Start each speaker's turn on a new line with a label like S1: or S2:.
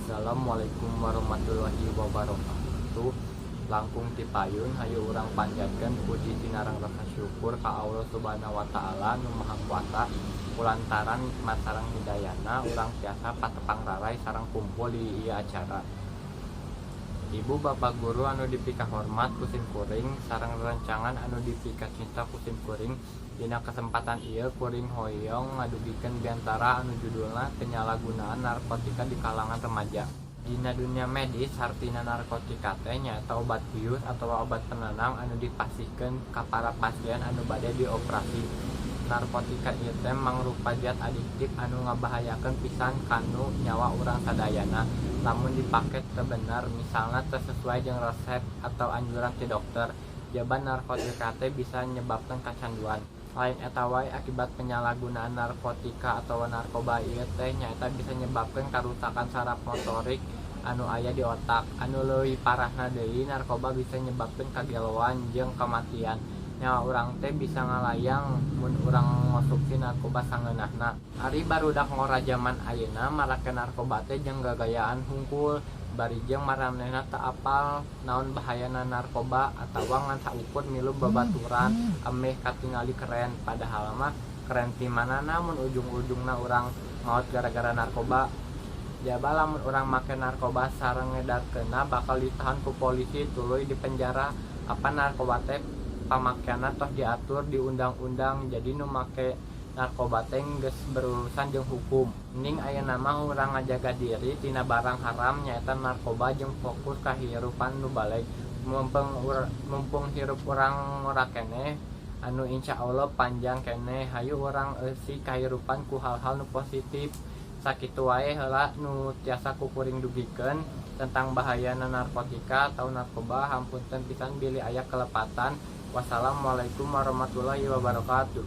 S1: Assalamualaikum warahmatullahi wabarakatuh. Langkung ti payun hayu urang panjatkeun puji tinarang rasa syukur ka Allah Subhanahu wa taala nu Maha Kuasa kulantaran nikmat sareng hidayahna urang tiasa patepang rarai sareng kumpul di ieu acara. Ibu bapak guru anu dipika hormat kusim kuring sareng rencangan anu dipika cinta kusim kuring, dina kesempatan ieu kuring hoyong ngadugikeun biantara anu judulna penyalahgunaan narkotika di kalangan remaja. Dina dunia medis hartina narkotika teh nyaeta obat bius atau obat penenang anu dipasihkeun ka para pasien anu bade dioperasi. Narkotika ieu teh mangrupa zat adiktif anu ngabahayakeun pisan kanu nyawa urang sadayana lamun dipake teu bener, misalna teu sesuai jeung resep atau anjuran ti dokter. Jaban narkotika teh bisa nyebabkeun kecanduan. Lain eta wae akibat penyalahgunaan narkotika atau narkoba ieu teh nyaeta bisa nyebabkeun karusakan saraf motorik anu aya di otak. Anu leuwih parahna deui, narkoba bisa nyebabkeun kageloan jeung kematian. Nyawa urang teh bisa ngalayang mun urang ngonsumsi narkoba sangeunahna. Ari barudak ngora zaman ayeuna marake narkoba teh jeung gagayaan hungkul, bari jeung maranehna teu apal naon bahayana narkoba atawa ngan saukur milu babaturan ameh katingali keren, padahal mah keren ti manana mun ujung-ujungna urang maot gara-gara narkoba. Jaba lamun urang make narkoba sareng ngedarkeunna bakal ditahan ku polisi tuluy di penjara. Apa narkoba teh pamakaianna tos diatur di undang-undang, jadi nu make narkoba teh geus berurusan jeung hukum. Mending ayeuna mah urang ngajaga diri tina barang haram nyaeta narkoba jeung fokus ka hirupan nu balik. Mumpung hirup urang ora keneh anu insyaallah panjang keneh, hayu urang eusi kahirupan ku hal-hal nu positif. Sakitu wae heula nu tiasa kukuring dugikeun tentang bahayana narkotika atau narkoba. Hampunten pisan bilih aya kelepatan. Wassalamualaikum warahmatullahi wabarakatuh.